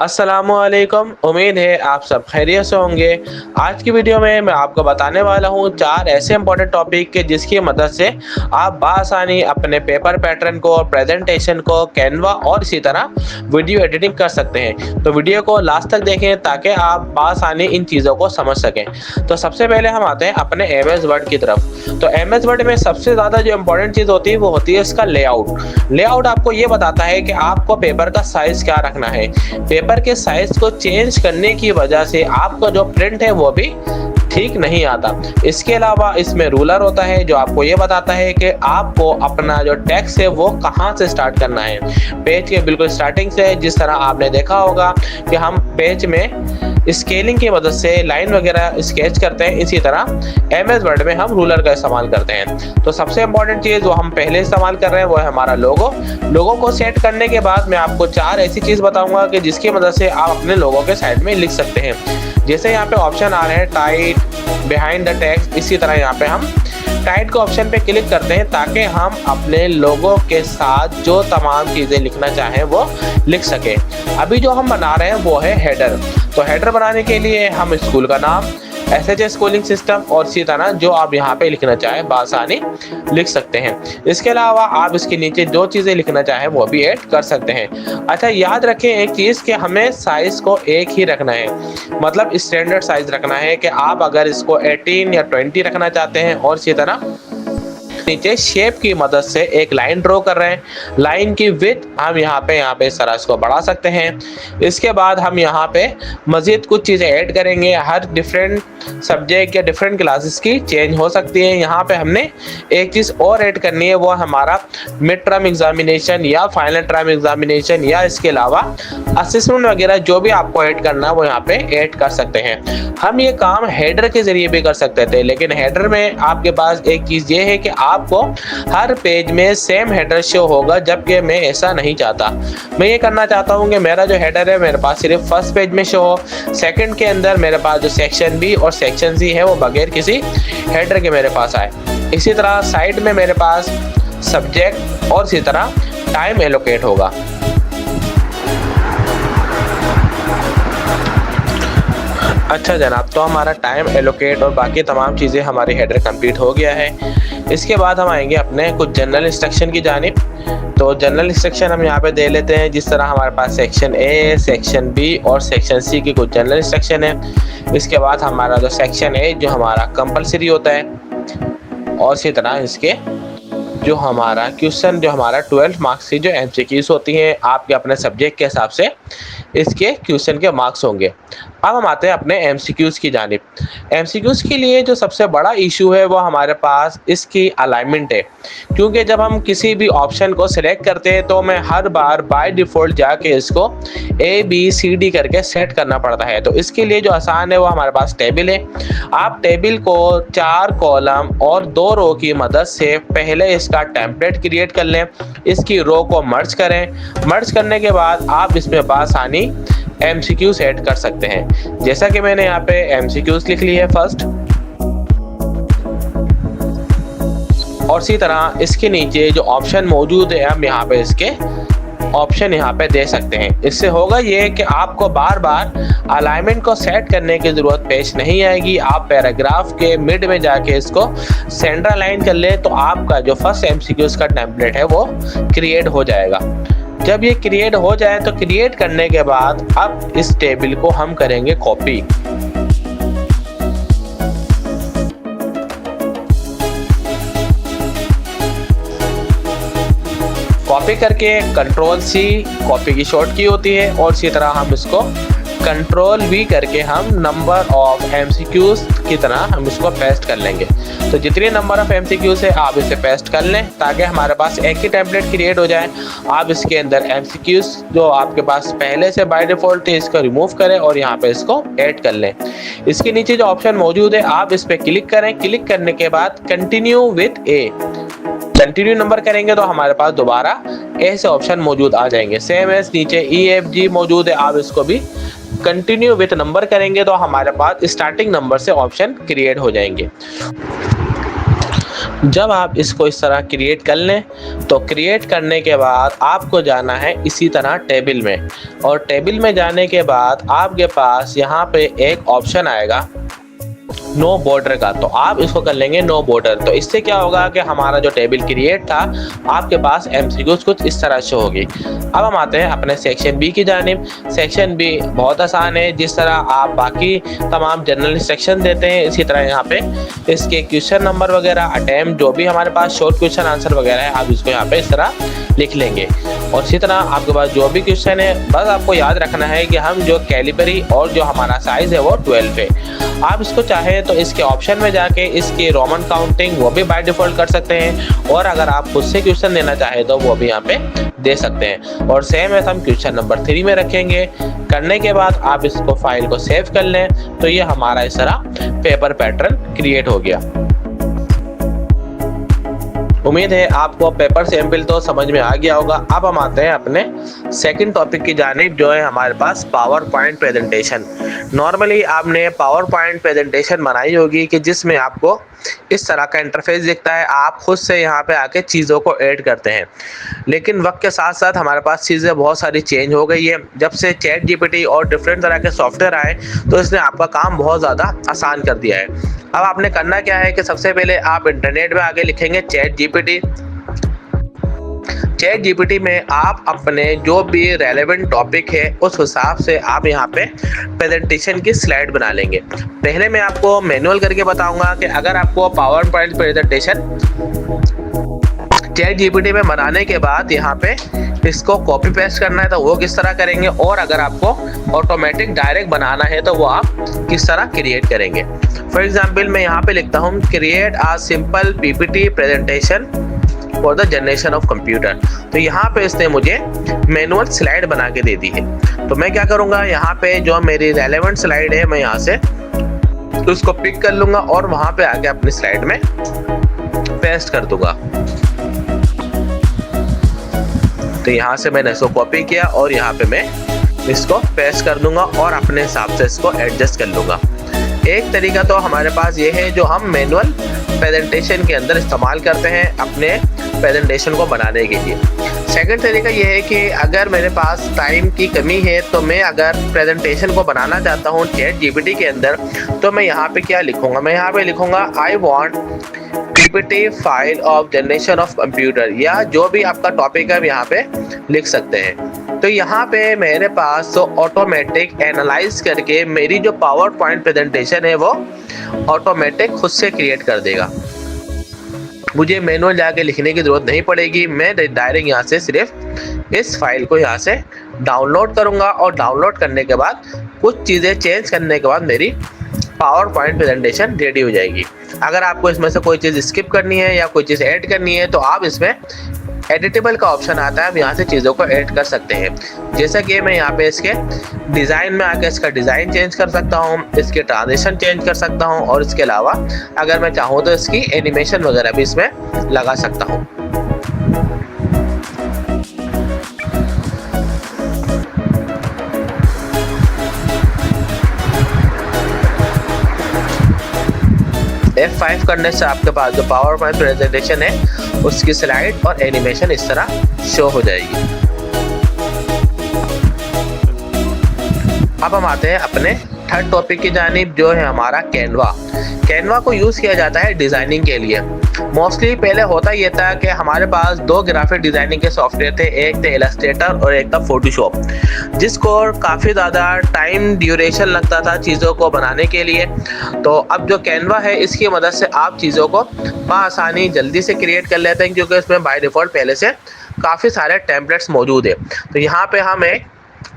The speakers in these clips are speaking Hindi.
अस्सलामुअलैकुम। उम्मीद है आप सब खैरियत से होंगे। आज की वीडियो में मैं आपको बताने वाला हूँ 4 ऐसे इंपॉर्टेंट टॉपिक के जिसकी मदद से आप बआसानी अपने पेपर पैटर्न को, प्रेजेंटेशन को, कैनवा और इसी तरह वीडियो एडिटिंग कर सकते हैं। तो वीडियो को लास्ट तक देखें ताकि आप बआसानी इन चीज़ों को समझ सकें। तो सबसे पहले हम आते हैं अपने एमएस वर्ड की तरफ। तो एमएस वर्ड में सबसे ज़्यादा जो इम्पोर्टेंट चीज़ होती है वो होती है इसका लेआउट। लेआउट आपको ये बताता है कि आपको पेपर का साइज़ क्या रखना है। पेपर के साइज को चेंज करने की वजह से आपका जो प्रिंट है वो भी ठीक नहीं आता। इसके अलावा इसमें रूलर होता है जो आपको ये बताता है कि आपको अपना जो टेक्स्ट है वो कहाँ से स्टार्ट करना है। पेज के बिल्कुल स्टार्टिंग से, जिस तरह आपने देखा होगा कि हम पेज में स्केलिंग की मदद से लाइन वगैरह स्केच करते हैं, इसी तरह एमएस वर्ड में हम रूलर का इस्तेमाल करते हैं। तो सबसे इम्पोर्टेंट चीज़ जो हम पहले इस्तेमाल कर रहे हैं वो है हमारा लोगो। लोगो को सेट करने के बाद मैं आपको 4 ऐसी चीज़ बताऊंगा कि जिसकी मदद से आप अपने लोगो के साइड में लिख सकते हैं। जैसे यहाँ पे ऑप्शन आ रहे हैं टाइट, बिहाइंड द टेक्स्ट। इसी तरह यहाँ पे हम टाइट के ऑप्शन पे क्लिक करते हैं ताकि हम अपने लोगो के साथ जो तमाम चीज़ें लिखना चाहें वो लिख सकें। अभी जो हम बना रहे हैं वो है हेडर। तो हेडर बनाने के लिए हम स्कूल का नाम, एसएचएस स्कूलिंग सिस्टम और इसी तरह जो आप यहाँ पे लिखना चाहें बआसानी लिख सकते हैं। इसके अलावा आप इसके नीचे जो चीज़ें लिखना चाहें वो भी ऐड कर सकते हैं। अच्छा, याद रखें एक चीज़ कि हमें साइज़ को एक ही रखना है, मतलब स्टैंडर्ड साइज़ रखना है कि आप अगर इसको 18 या 20 रखना चाहते हैं और इसी तरह नीचे शेप की मदद से एक लाइन ड्रॉ कर रहे हैं। लाइन की विड्थ हम यहाँ पे इस तरह इसको बढ़ा सकते हैं। इसके बाद हम यहाँ पे मज़ीद कुछ चीज़ें ऐड करेंगे। हर डिफरेंट सब्जेक्ट या डिफरेंट क्लासेस की चेंज हो सकती है। यहाँ पे हमने एक चीज़ और ऐड करनी है, वो हमारा मिड टर्म एग्जामिनेशन या फाइनल टर्म एग्जामिनेशन या इसके अलावा असेसमेंट वगैरह जो भी आपको ऐड करना है वो यहाँ पे ऐड कर सकते हैं। हम ये काम हेडर के ज़रिए भी कर सकते थे, लेकिन हेडर में आपके पास एक चीज़ ये है कि आपको हर पेज में सेम हेडर शो होगा, जबकि मैं ऐसा नहीं चाहता। मैं ये करना चाहता हूँ कि मेरा जो हेडर है मेरे पास सिर्फ फर्स्ट पेज में शो हो, सेकंड के अंदर मेरे पास जो सेक्शन बी और सेक्शन सी है वो बगैर किसी हेडर के मेरे पास आए। इसी तरह साइड में मेरे पास सब्जेक्ट और इसी तरह टाइम एलोकेट होगा। अच्छा जनाब, तो हमारा टाइम एलोकेट और बाकी तमाम चीज़ें हमारी हेडर कंप्लीट हो गया है। इसके बाद हम आएंगे अपने कुछ जनरल इंस्ट्रक्शन की जानिब। तो जनरल इंस्ट्रक्शन हम यहाँ पे दे लेते हैं, जिस तरह हमारे पास सेक्शन ए, सेक्शन बी और सेक्शन सी की कुछ जनरल इंस्ट्रक्शन है। इसके बाद हमारा जो सेक्शन ए जो हमारा कंपलसरी होता है और इसी तरह इसके जो हमारा क्वेश्चन जो हमारा 12 मार्क्स की जो एमसीक्यूज होती हैं आपके अपने सब्जेक्ट के हिसाब से इसके क्वेश्चन के मार्क्स होंगे। अब हम आते हैं अपने एमसीक्यूज की जानिब। एमसीक्यूज के लिए जो सबसे बड़ा इशू है वो हमारे पास इसकी अलाइनमेंट है, क्योंकि जब हम किसी भी ऑप्शन को सिलेक्ट करते हैं तो हमें हर बार बाय डिफ़ॉल्ट जाके इसको ए बी सी डी करके सेट करना पड़ता है। तो इसके लिए जो आसान है वो हमारे पास टेबल है। आप टेबल को 4 कॉलम और 2 रो की मदद से पहले इसका टेम्पलेट क्रिएट कर लें। इसकी रो को मर्ज करें। मर्ज करने के बाद आप इसमें बआसानी एमसीक्यूज ऐड कर सकते हैं। जैसा कि मैंने यहाँ पे एमसीक्यूज लिख ली है फर्स्ट, और इसी तरह इसके नीचे जो ऑप्शन मौजूद है हम यहाँ पे इसके ऑप्शन यहाँ पे दे सकते हैं। इससे होगा ये कि आपको बार बार अलाइनमेंट को सेट करने की ज़रूरत पेश नहीं आएगी। आप पैराग्राफ के मिड में जाके इसको सेंटर अलाइन कर ले तो आपका जो फर्स्ट एमसीक्यूज का टेम्पलेट है वो क्रिएट हो जाएगा। जब ये क्रिएट हो जाए तो क्रिएट करने के बाद अब इस टेबल को हम करेंगे कॉपी। कॉपी करके कंट्रोल सी कॉपी की शॉर्ट की होती है और इसी तरह हम इसको कंट्रोल वी करके हम नंबर ऑफ एमसीक्यूज की तरह हम इसको पेस्ट कर लेंगे। तो जितने नंबर ऑफ एमसीक्यूज है आप इसे पेस्ट कर लें ताकि हमारे पास एक ही टेम्पलेट क्रिएट हो जाए। आप इसके अंदर एमसीक्यूज जो आपके पास पहले से बाय डिफ़ॉल्ट है इसको रिमूव करें और यहाँ पे इसको ऐड कर लें। इसके नीचे जो ऑप्शन मौजूद है आप इस पर क्लिक करें। क्लिक करने के बाद continue with A, continue number करेंगे तो हमारे पास दोबारा ऐसे ऑप्शन मौजूद आ जाएंगे। सेम एज नीचे ई एफ जी मौजूद है, आप इसको भी कंटिन्यू विथ नंबर करेंगे तो हमारे पास स्टार्टिंग नंबर से ऑप्शन क्रिएट हो जाएंगे। जब आप इसको इस तरह क्रिएट कर लें तो क्रिएट करने के बाद आपको जाना है इसी तरह टेबल में, और टेबल में जाने के बाद आपके पास यहाँ पे एक ऑप्शन आएगा नो बॉर्डर का, तो आप इसको कर लेंगे नो बॉर्डर। तो इससे क्या होगा कि हमारा जो टेबल क्रिएट था आपके पास एमसीक्यूज कुछ इस तरह से होगी। अब हम आते हैं अपने सेक्शन बी की जानिब। सेक्शन बी बहुत आसान है, जिस तरह आप बाकी तमाम जनरल इंस्ट्रक्शन देते हैं इसी तरह यहाँ पे इसके क्वेश्चन नंबर वगैरह, अटैम्प्ट जो भी हमारे पास शॉर्ट क्वेश्चन आंसर वगैरह है आप इसको यहाँ पे इस तरह लिख लेंगे। और इसी तरह आपके पास जो भी क्वेश्चन है बस आपको याद रखना है कि हम जो कैलिबरी और जो हमारा साइज है वो 12 है। आप इसको चाहे तो इसके ऑप्शन में जाके इसकी रोमन काउंटिंग वो भी बाय डिफॉल्ट कर सकते हैं, और अगर आप खुद से क्वेश्चन देना चाहे तो वो भी यहाँ पे दे सकते हैं। और सेम है हम क्वेश्चन नंबर 3 में रखेंगे। करने के बाद आप इसको फाइल को सेव कर लें तो ये हमारा इस तरह पेपर पैटर्न क्रिएट हो गया। उम्मीद है आपको पेपर सैंपल तो समझ में आ गया होगा। अब हम आते हैं अपने सेकंड टॉपिक की जानिब, जो है हमारे पास पावर पॉइंट प्रेजेंटेशन। नॉर्मली आपने पावर पॉइंट प्रेजेंटेशन बनाई होगी कि जिसमें आपको इस तरह का इंटरफेस दिखता है, आप खुद से यहाँ पे आके चीज़ों को ऐड करते हैं। लेकिन वक्त के साथ साथ हमारे पास चीज़ें बहुत सारी चेंज हो गई है। जब से चैट जीपीटी और डिफरेंट तरह के सॉफ्टवेयर आए तो इसने आपका काम बहुत ज़्यादा आसान कर दिया है। अब आपने करना क्या है कि सबसे पहले आप इंटरनेट में आगे लिखेंगे चैट जीपीटी। चैट जीपीटी में आप अपने जो भी रेलेवेंट टॉपिक है उस हिसाब से आप यहाँ पे प्रेजेंटेशन की स्लाइड बना लेंगे। पहले मैं आपको मैनुअल करके बताऊंगा कि अगर आपको power point presentation chat GPT में बनाने के बाद यहाँ पे इसको कॉपी पेस्ट करना है तो वो किस तरह करेंगे, और अगर आपको ऑटोमेटिक डायरेक्ट बनाना है तो वो आप किस तरह क्रिएट करेंगे। फॉर एग्जाम्पल मैं यहाँ पे लिखता हूँ create a simple PPT presentation for the generation of computer. तो यहाँ पे इसने मुझे मैनुअल स्लाइड बना के दे दी है। तो मैं क्या करूँगा, यहाँ पे जो मेरी रेलेवेंट स्लाइड है मैं यहाँ से उसको पिक कर लूँगा और वहाँ पे आके अपनी स्लाइड में पेस्ट कर दूंगा। तो यहाँ से मैंने इसको कॉपी किया और यहाँ पे मैं इसको पेस्ट कर दूंगा और अपने हिसाब से इसको एडजस्ट कर लूँगा। एक तरीका तो हमारे पास ये है जो हम मैनुअल प्रेजेंटेशन के अंदर इस्तेमाल करते हैं अपने प्रेजेंटेशन को बनाने के लिए। सेकंड तरीका ये है कि अगर मेरे पास टाइम की कमी है तो मैं अगर प्रेजेंटेशन को बनाना चाहता हूँ चैट जीपीटी के अंदर, तो मैं यहाँ पे क्या लिखूँगा, मैं यहाँ पे लिखूँगा I want PPT file of generation of computer, या जो भी आपका टॉपिक है यहाँ पे लिख सकते हैं। तो यहाँ पे मेरे पास तो ऑटोमेटिक एनालाइज करके मेरी जो पावर पॉइंट प्रेजेंटेशन है वो ऑटोमेटिक खुद से क्रिएट कर देगा। मुझे मैनुअल जाके लिखने की ज़रूरत नहीं पड़ेगी। मैं डायरेक्ट यहाँ से सिर्फ इस फाइल को यहाँ से डाउनलोड करूँगा और डाउनलोड करने के बाद कुछ चीज़ें चेंज करने के बाद मेरी पावर पॉइंट प्रेजेंटेशन रेडी हो जाएगी। अगर आपको इसमें से कोई चीज़ स्किप करनी है या कोई चीज़ ऐड करनी है तो आप इसमें एडिटेबल का ऑप्शन आता है, आप यहाँ से चीज़ों को ऐड कर सकते हैं। जैसा कि मैं यहाँ पे इसके डिज़ाइन में आके इसका डिज़ाइन चेंज कर सकता हूँ, इसके ट्रांजिशन चेंज कर सकता हूँ, और इसके अलावा अगर मैं चाहूँ तो इसकी एनिमेशन वगैरह भी इसमें लगा सकता हूँ। F5 करने से आपके पास जो पावर पॉइंट प्रेजेंटेशन है उसकी स्लाइड और एनिमेशन इस तरह शो हो जाएगी। अब हम आते हैं अपने थर्ड टॉपिक की जानिब, जो है हमारा कैनवा। कैनवा को यूज़ किया जाता है डिज़ाइनिंग के लिए। मोस्टली पहले होता ये था कि हमारे पास दो ग्राफिक डिज़ाइनिंग के सॉफ्टवेयर थे, एक थे इलस्ट्रेटर और एक था फोटोशॉप, जिसको काफ़ी ज़्यादा टाइम ड्यूरेशन लगता था चीज़ों को बनाने के लिए। तो अब जो कैनवा है इसकी मदद से आप चीज़ों को आसानी जल्दी से क्रिएट कर लेते हैं, क्योंकि इसमें बाय डिफ़ॉल्ट पहले से काफ़ी सारे टेम्पलेट्स मौजूद है। तो यहाँ पे हम एक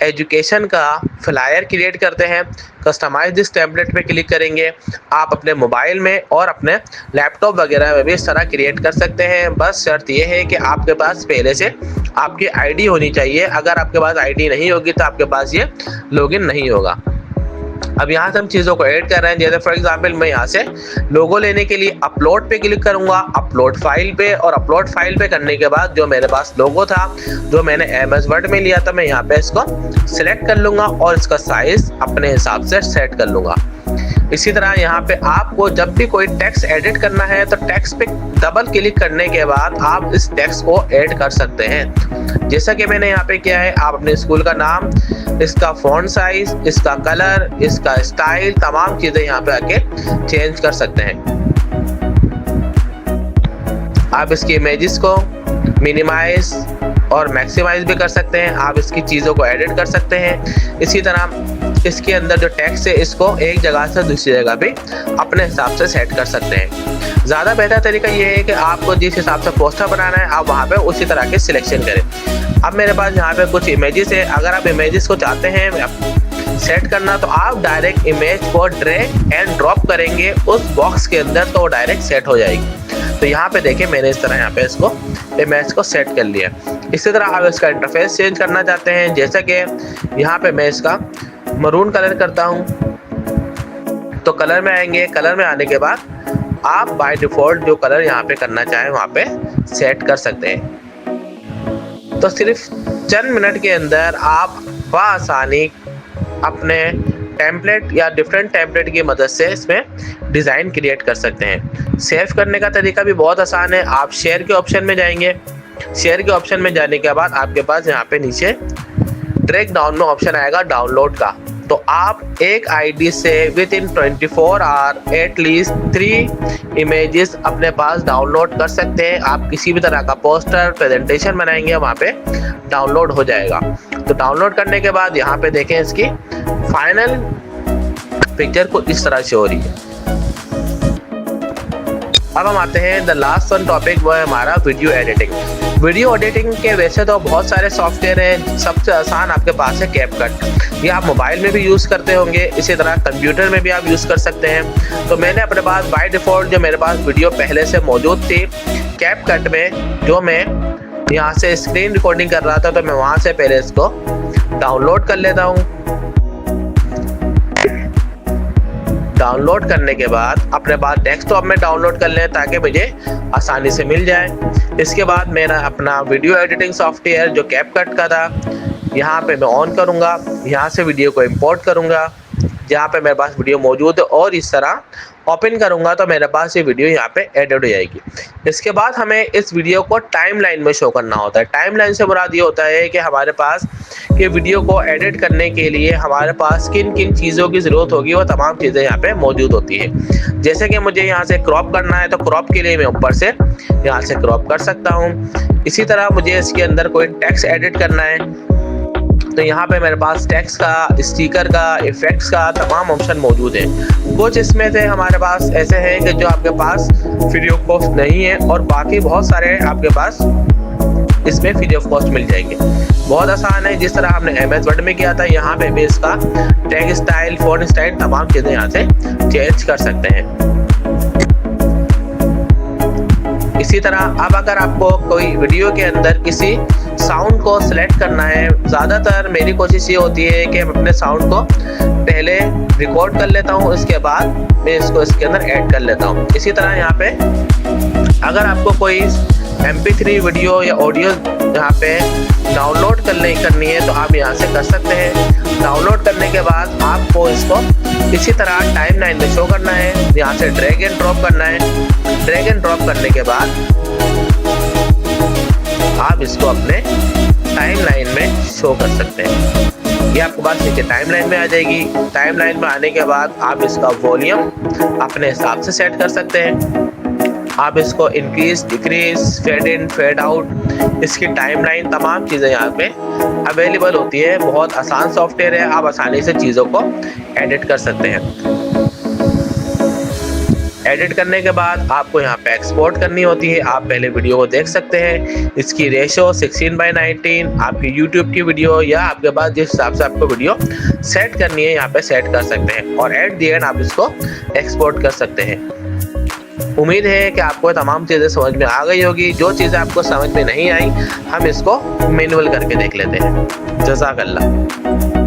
एजुकेशन का फ्लायर क्रिएट करते हैं। कस्टमाइज दिस टेम्पलेट पे क्लिक करेंगे। आप अपने मोबाइल में और अपने लैपटॉप वगैरह में भी इस तरह क्रिएट कर सकते हैं। बस शर्त ये है कि आपके पास पहले से आपकी आईडी होनी चाहिए। अगर आपके पास आईडी नहीं होगी तो आपके पास ये लॉगिन नहीं होगा। अब यहाँ से हम चीज़ों को ऐड कर रहे हैं। जैसे फॉर एग्जांपल मैं यहाँ से लोगो लेने के लिए अपलोड पे क्लिक करूँगा, अपलोड फाइल पे, और अपलोड फाइल पे करने के बाद जो मेरे पास लोगो था जो मैंने MS वर्ड में लिया था, मैं यहाँ पे इसको सिलेक्ट कर लूँगा और इसका साइज़ अपने हिसाब से सेट कर लूँगा। इसी तरह यहाँ पे आपको जब भी कोई टेक्स्ट एडिट करना है तो टेक्स्ट पे डबल क्लिक करने के बाद आप इस टेक्स्ट को ऐड कर सकते हैं। जैसा कि मैंने यहाँ पे किया है, आप अपने स्कूल का नाम, इसका फॉन्ट साइज, इसका कलर, इसका स्टाइल, तमाम चीजें यहाँ पे आके चेंज कर सकते हैं। आप इसकी इमेजेस को मिनिमाइज और मैक्सिमाइज भी कर सकते हैं। आप इसकी चीज़ों को एडिट कर सकते हैं। इसी तरह इसके अंदर जो टेक्स्ट है इसको एक जगह से दूसरी जगह भी अपने हिसाब से सेट कर सकते हैं। ज़्यादा बेहतर तरीका ये है कि आपको जिस हिसाब से पोस्टर बनाना है आप वहाँ पे उसी तरह के सिलेक्शन करें। अब मेरे पास यहाँ पे कुछ इमेजेस है। अगर आप इमेजेस को चाहते हैं सेट करना तो आप डायरेक्ट इमेज को ड्रैग एंड ड्रॉप करेंगे उस बॉक्स के अंदर तो वो डायरेक्ट सेट हो जाएगी। तो यहाँ पे देखिए मैंने इस तरह यहाँ पे इसको इमेज को सेट कर लिया। इसी तरह आप इसका इंटरफेस चेंज करना चाहते हैं, जैसे कि यहाँ पे मैं इसका मरून कलर करता हूँ। तो कलर में आएंगे, कलर में आने के बाद आप बाय डिफ़ॉल्ट जो कलर यहाँ पे करना चाहें वहाँ पे सेट कर सकते हैं। तो सिर्फ चंद मिनट के अंदर आप बआसानी अपने टेम्पलेट या डिफरेंट टेम्पलेट की मदद से इसमें डिज़ाइन क्रिएट कर सकते हैं। सेव करने का तरीका भी बहुत आसान है। आप शेयर के ऑप्शन में जाएंगे। शेयर के ऑप्शन में जाने के बाद आपके पास यहाँ पे नीचे ड्रैग डाउन में ऑप्शन आएगा डाउनलोड का। तो आप एक आईडी से within 24 hour at least 3 images अपने पास डाउनलोड कर सकते हैं। आप किसी भी तरह का पोस्टर प्रेजेंटेशन बनाएंगे वहाँ पे डाउनलोड हो जाएगा। तो डाउनलोड करने के बाद यहाँ पे देखें इसकी फाइनल पिक्चर को इस तरह से हो रही है। अब हम आते हैं द लास्ट वन टॉपिक, वो है हमारा वीडियो एडिटिंग। वीडियो एडिटिंग के वैसे तो बहुत सारे सॉफ्टवेयर हैं, सबसे आसान आपके पास है कैपकट। ये आप मोबाइल में भी यूज़ करते होंगे, इसी तरह कंप्यूटर में भी आप यूज़ कर सकते हैं। तो मैंने अपने पास बाय डिफ़ॉल्ट जो मेरे पास वीडियो पहले से मौजूद थी कैपकट में, जो मैं यहाँ से स्क्रीन रिकॉर्डिंग कर रहा था, तो मैं वहाँ से पहले इसको डाउनलोड कर लेता हूँ। डाउनलोड करने के बाद अपने पास डेस्कटॉप में डाउनलोड कर लें ताकि मुझे आसानी से मिल जाए। इसके बाद मेरा अपना वीडियो एडिटिंग सॉफ्टवेयर जो कैपकट का था यहाँ पे मैं ऑन करूँगा। यहाँ से वीडियो को इंपोर्ट करूँगा जहाँ पे मेरे पास वीडियो मौजूद है और इस तरह ओपन करूँगा तो मेरे पास ये वीडियो यहाँ पे एडिट हो जाएगी। इसके बाद हमें इस वीडियो को टाइमलाइन में शो करना होता है। टाइमलाइन से मुराद ये होता है कि हमारे पास ये वीडियो को एडिट करने के लिए हमारे पास किन किन चीज़ों की ज़रूरत होगी, वो तमाम चीज़ें यहाँ पे मौजूद होती है। जैसे कि मुझे यहाँ से क्रॉप करना है तो क्रॉप के लिए मैं ऊपर से यहाँ से क्रॉप कर सकता हूँ। इसी तरह मुझे इसके अंदर कोई टेक्स्ट एडिट करना है तो यहाँ पे मेरे पास टेक्स्ट का, स्टिकर का, इफेक्ट्स का तमाम ऑप्शन मौजूद है। कुछ इसमें से हमारे पास ऐसे हैं कि जो आपके पास फ्री ऑफ कॉस्ट नहीं है और बाकी बहुत सारे आपके पास इसमें फ्री ऑफ कॉस्ट मिल जाएंगे। बहुत आसान है, जिस तरह हमने MS वर्ड में किया था यहाँ पे भी इसका टैग स्टाइल, फॉन्ट स्टाइल तमाम चीज़ें यहाँ से चेंज कर सकते हैं। इसी तरह अब अगर आपको कोई वीडियो के अंदर किसी साउंड को सिलेक्ट करना है, ज़्यादातर मेरी कोशिश ये होती है कि मैं अपने साउंड को पहले रिकॉर्ड कर लेता हूँ, इसके बाद मैं इसको इसके अंदर ऐड कर लेता हूँ। इसी तरह यहाँ पे अगर आपको कोई MP3 वीडियो या ऑडियो यहाँ पे डाउनलोड करनी है तो आप यहाँ से कर सकते हैं। डाउनलोड करने के बाद आपको इसको इसी तरह टाइमलाइन में शो करना है, यहाँ से ड्रैग एंड ड्रॉप करना है। ड्रैग एंड ड्रॉप करने के बाद आप इसको अपने टाइमलाइन में शो कर सकते हैं। ये आपके पास नीचे टाइमलाइन में आ जाएगी। टाइमलाइन में आने के बाद आप इसका वॉल्यूम अपने हिसाब से सेट कर सकते हैं। आप इसको increase, decrease, fade in, fade out, इसकी टाइमलाइन तमाम चीज़ें यहाँ पे अवेलेबल होती है। बहुत आसान सॉफ्टवेयर है, आप आसानी से चीज़ों को एडिट कर सकते हैं। एडिट करने के बाद आपको यहाँ पे एक्सपोर्ट करनी होती है। आप पहले वीडियो को देख सकते हैं, इसकी रेशो 16:19 आपकी यूट्यूब की वीडियो या आपके पास जिस हिसाब से आपको वीडियो सेट करनी है यहाँ पे सेट कर सकते हैं और एट द एंड आप इसको एक्सपोर्ट कर सकते हैं। उम्मीद है कि आपको तमाम चीज़ें समझ में आ गई होगी। जो चीज़ें आपको समझ में नहीं आई हम इसको मैनुअल करके देख लेते हैं। जज़ाकल्लाह।